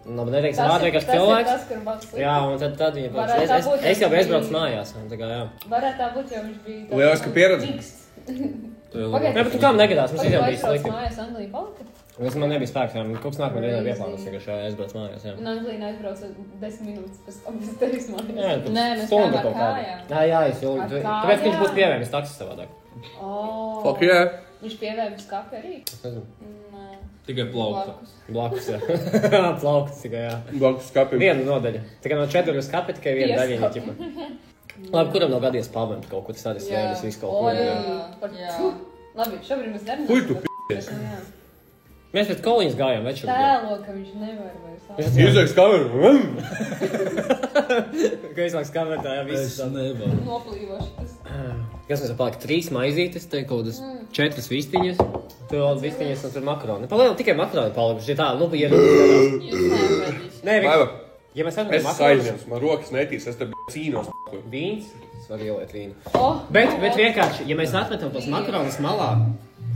Labi, neteiksim vārdu, vienkārši cilvēks. Tas, kur māks slikti. Jā, un tad viņa Varētu tā pats. būt, Es jau ja biju viņš aizbraucis bija- mājās. Un tā kā, jā. Varētu tā būt, jo viņš bija... Lieliska pieredze. Pagaid, Jā, bet tu kām negadās, mums Pagaid, jau bija aizbrauc slikti. mājās, Anglija palika. Man nebija spēks, jā. Kaut kas nākamajā dienā ieplānots, vienkārši aizbrauc mājās, jā. Un Anglija aizbrauca 10 minūtes pēc tam, pēc tevis Jā, mājās. Nē, mēs stundu gājām ar kaut kādu. kājām. Jā, es jau... Ar Tāpēc, ka viņš būs kājām? pievēmis taksis savādāk. Oh. Fuck, jā. Viņš pievēja skapi arī. Es nezinu. Nē, Tikai plaukta. blakus. Blakus, jā. Plaukts tikai, jā. Blakus skapim. Viena nodaļa. Tikai no 4 skapi tikai viena Pieskap. daļiņa, ķipa. Labi, kuram nav gadies pavēmt kaut ko, tas tādas Jā. vēļas visu kaut ko. Oi, Jā. Jā. Labi, šobrīd mēs darām. Fuj, tu Mēs pēc koliņas gājām veču. Tēlo, ka viņš nevar vairs. Izveiks kameru. Ka izlāks kamerā, jā, viss. nevaru. Noplīvošas. Kas mums palika? 3 maizītes, te kaut kādas 4 vistiņas. Tur vēl vistiņas un tur makaroni. Palielam tikai makaroni palikuši. Tā, nu, ir. Jūs nevedīs. Nē, Laiva, ja mēs es atmetam esmu makaronus, aizņems, man rokas netīs, es te cīnos. vīns, es varu ieliet vīnu. Oh, Bet vienkārši, ja mēs atmetam tos makaronus malā,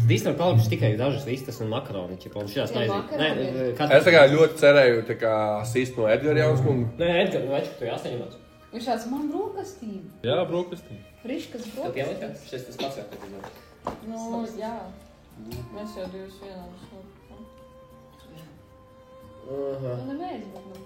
tad īstenībā palikuši tikai dažas vistas un makaroni. Ķipa, un šitās Ja maizītes. makaroni. Es tā kā ļoti cerēju, tā kā sīst no Edgara Jaunskunga. Nē, Edgar, veču, tu jāsaņemot. viņš tāds man brokastīm. Jā, brokastī. Friškas Tev pielikt, jā? brokastīm. Šis tas pats jā. Nu, jā. Mēs jau divus vienādus. Aha. Nu, nemēdz, bet nu.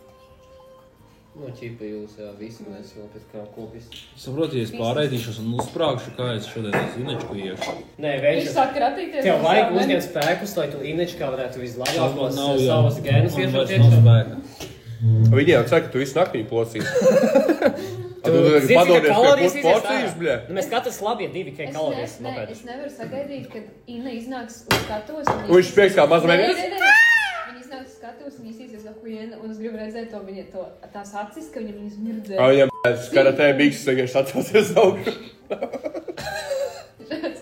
Nu, ķipa jūs, jā, visi mēs vēl pēc kā kopis. Saproti, ja es pārēdīšos un uzsprāgšu, kā es šodien uz Inečku iešu. Nē, Viņš veids. sāk kratīties. Tev uz vajag savu uzņemt spēkus, lai tu Inečkā varētu vislabākos Nav, jā. savus gēnus Man iešūt vairs nav iekšā. spēka. Viņi jau saka, ka tu visu nakti plosīs. Tu Tu zini, cik padodies kalorijas pie izies porcijas, ārā? bļē. Nu, mēs katrs labi 2 Es, kalorijas ne, nopēdam. es nevaru sagaidīt, kad Inna iznāks uz skatuves. Un viņš spēks kā maza mēnesis. Viņa iznāks uz skatuves un izsīsies kā huiena. Un es gribu redzēt to viņa, tās acis, ka viņam viņas mirdzē. Viņam karatē bikses vienkārši atcelsies augšu.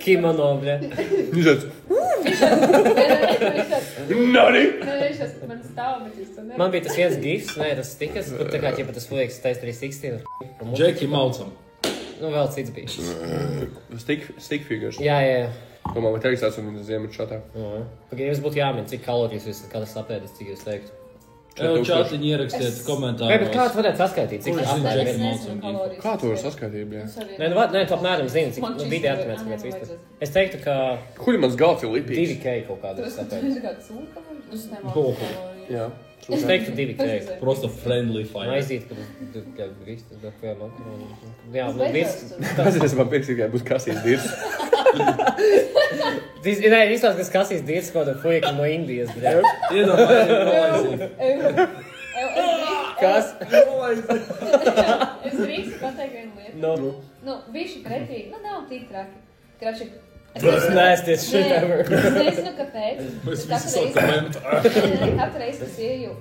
Kimono, bļē. Viņš tāds, nani! Man stāv, bet jūs to nevarat. Man bija tas viens gifs, nē, tas stikas, kur tā kā ķipa tas fulieks taisa 316. Džeki maucam. Nu, vēl cits bija. Stick figures. Jā, jā, jā. Nu, man teiks, esmu viņa ziemeļu šatā. Pagaid, jums būtu jāmin, cik kalorijas jūs katrs apēdis, cik jūs teiktu. Jau čātiņi ierakstiet Vai, bet kā komentāros. tu varētu saskaitīt, cik Kurš tu zina, apēdi? Džeki Es nezinu maucam gifu. kalorijas. Kā tu vari saskaitīt, bļē? Nē, nē, tu apmēram zini, cik Man šis video nevar- atmēts pēc man vistas. nevajadzētu. Es teiktu, ka Kuļi mans galds ir lipīgs. 2K kaut Tu kādas esi apēdis. kāds sūka vai? Es nemāku Buhu. kalorijas. Jā. Es teiktu 2 teikt. Просто friendly fight. Aizīt, kad vistas, bet kā makaroni. Jā, Tas man beidzās. Tas man prieks, ka būs kasīs dirs. Nē, izstāst, kas kasīs dirs kaut kāda fuika no Indijas, bļā. Kas? Es drīkstu pateikt vienu lietu. Nu, bišķi pretīgi. Nu, nav tik traki. Krači. Tas nēsties shit ever. Es nezinu, kāpēc. Mēs visi savu komentāru. Katru reizi, kad es ieju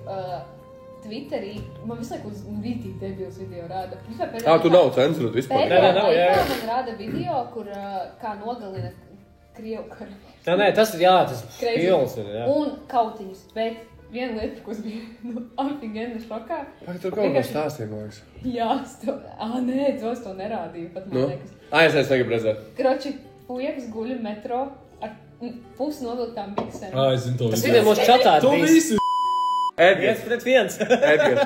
Twitterī, man visu laiku uz rītīgi debils video rāda. Tu nav censurot vispār. Nē, nav, jā. Man rāda video, kur kā nogalina Krievu karu. Nē, tas ir, jā, tas Crazy. pilns ir, jā. Un kautiņus, bet viena lieta, ko es biju apigēna šokā. Tur kaut kā stāstīja, man liekas. Jā, nē, tos to nerādīju pat, man liekas. Es negribu redzēt. Kroči, puikas guļu metro ar pusi novilktām biksēm. Es zinu to Tas visu. video mūsu čatā To bijis. visi. Edgars. 1 pret 1. Edgars.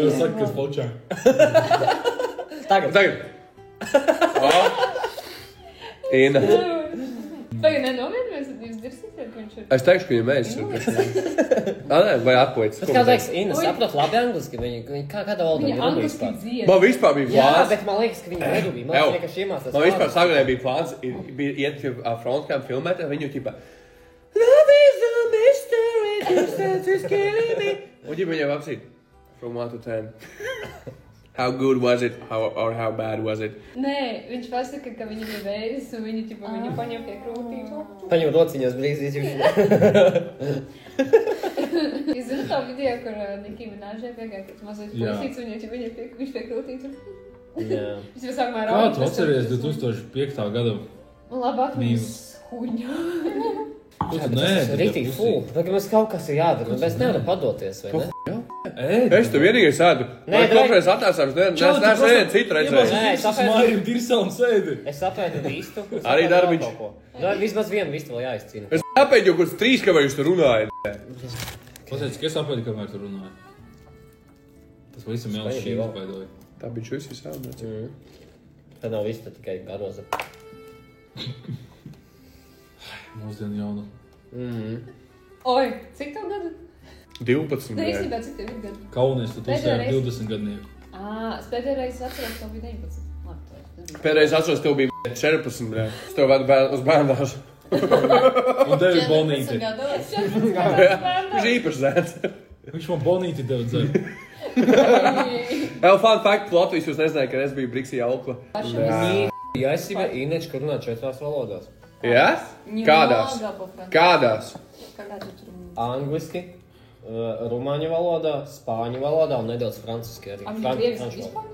Es saku, kas počā. Tagad. Ina. Tagad nenovienojamies, tad jūs dirsiet, ka viņš ir. Es teikšu, ka viņa mēģis. Vai atpoicis. Bet kā teiks, Ina saprot labi angliski, viņi kādā valodā Viņa viņi runā angliski vispār. dzied. Man vispār bija Jā, plāns. bet man liekas, ka viņi nedubīja. Man liekas, ka iemācās. Man vispār sākumā bija plāns iet frontkām filmēt, un viņu ķipa Love is a mystery, distance is killing me. Un ķipa viņam apsīt From 1 to 10. How good was it, or how bad was it? Nē, viņš pasaka, ka viņa bija vēris, un viņa viņu paņem pie krūtīm. Paņem rociņās brīzīs. Jūs zināt tā video, kur Nicki Minaj piegāja, kad mazais puisīts, un viņš pie krūtīm. Jā. Viņš jau sākumā Kā tu atceries 2005. gada? Un labāk Mīnus. huņu. Ko tu Tas nē? ir rītīgi full. Tagad mums kaut kas ir jādara, un mēs nevaram padoties, vai ne? Es tev vienīgais sēdu. Nē, Man konferences atnāsām, es neesmu nevienu citu redzēju. Nē, Es smairim dirsā un sēdi. Es sapēju vistu. Arī darbiņš. Vismaz vienu vistu vēl jāizcīna. Es apēdu jau kurus 3, kamēr jūs tur runājat. Pasēc, ka es apēdu, kamēr tu runāji. Tas visam jau Spēj šī bija vēl. izveidoja. Tā bija šis visādi. Tad nav viss, tad tikai garoza. Mūsdienu jauna. Oi, cik tev gadu? 12. Nē, īstenībā, cik tev ir gadu? Kaunies, tu Pēdējo uzsēji reizi. 20 gadnieku. Es pēdējo reizi atceros, tev bija 19. Labi, tas bija. Pēdējais atceros, tev bija 14, bļā. Es tev vedu uz bērnāšu. Un tevi bonīti. Viņš ir īpaši zēns. Viņš man bonīti deva dzērt. Vēl fun fact, Latvijas jūs nezinājāt, ka es biju Briksī Aukla. Jā, es jau Ineč, ka runā 4 valodās. Jā? Kādās? Kādās? Angliski, rumāņu valodā, spāņu valodā un nedaudz franciski arī. Franču valodā.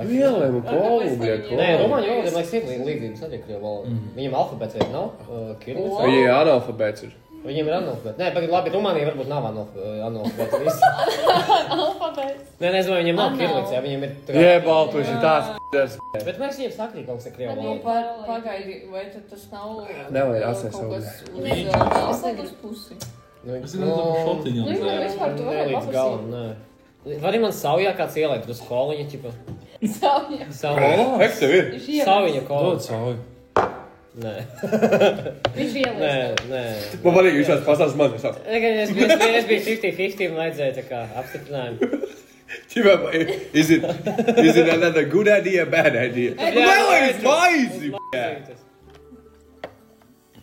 Vielēm un kolu, bļā, Nē, rumāņu valodā, man liekas, ir līdzības arī krievu valoda. Viņam alfabēts vēl nav, kirilica. Viņai analfabēts ir. Viņiem ir analfabēts. Nē, pagad, labi, Rumānija varbūt nav analfabēts. Alfabēts. Nē, nezinu, viņiem nav kirilica, viņiem ir... Jebal, tu esi tāds p***es. Bet mēs viņiem sakrīt kaut kas ar krievu Nu, valodu. pagaidi, vai tad tas nav Nevajag asēs kaut kas uz pusi? Es zinu, ka šotiņām Nu, dzērt. vispār tu Nē, varētu līdz galam, nē. Vari man saujā kāds ielēt uz koliņa, ķipa? Sauja. Sauja. Eks tev ir? Sauja Dod koliņa. savu. Nē. Viņš Nē, ielēs. nē. Man patīk, jūs šāds pasāsts man. Es biju 50-50 un vajadzēja tā kā apstiprinājumu. Is it another good idea, bad idea? Vēl ir maizi, bļā.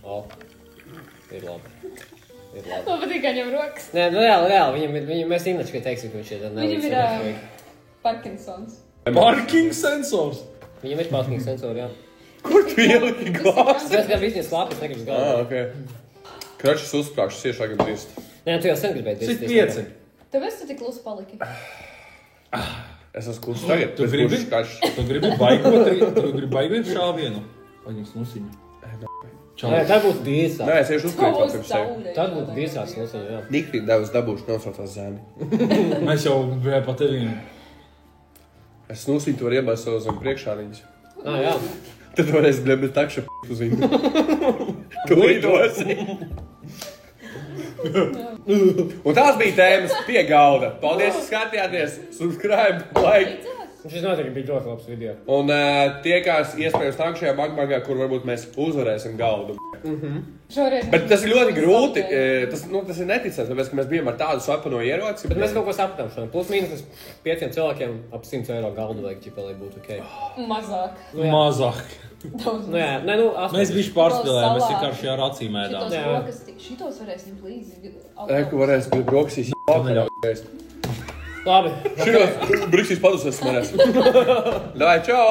O, ir labi. Ir labi. Man patīk, ka viņam rokas. Nē, nu reāli, mēs Inačkai teiksim, ka viņš ir Viņam ir Parkinsons. Parking sensors. Viņam ir parking sensori, jā. Kur tu ieliki glāzi? Es gribu viņas slāpes, negribu galvā. Ok. Kračs uzsprākšas iešākam drīst. Nē, tu jau sen gribēji Cik 5? Tāpēc tu tik klusi paliki. Es esmu klusi tagad. Tu gribi? Tu gribi baigot šāvienu? Paņems nusiņu. Nē, tā būtu dīsā. Nē, es iešu uzkrīt vēl pirms sevi. Tā būtu dīsās nosīņa, jā. Nikrīt devas dabūšu, nosaucās zēni. Mēs jau bija pa tevīm. Es nusīju, tu var iebāzt savu zem priekšāniņas. Jā. Tad varēs blēbēt takša uz viņu. Tu lidosi. Un tās bija tēmas pie galda. Paldies, ka skatījāties. Subscribe, like. Šis noteikti bija ļoti labs video. Un tiekās iespējams nākšajā Magbangā, kur varbūt mēs uzvarēsim galdu. Šoreiz Bet tas ir ļoti grūti. Tas ir neticams, tāpēc, ka mēs bijām ar tādu sapano ieroci. Bet mēs kaut ko sapratām šodien. Plus mīnus 5 cilvēkiem ap 100 eiro galdu vajag ķipā, lai būtu ok. Mazāk. Mazāk. Daudz. Nu jā, nē, nu, 8. Mēs bišķi pārspēlējām, mēs vienkārši ar acīm ēdām. Šitos varēsim plīzi. Eku varēs būt broksīs. Labi. Šitos briksīs padusēs smerēs. Davai, čau!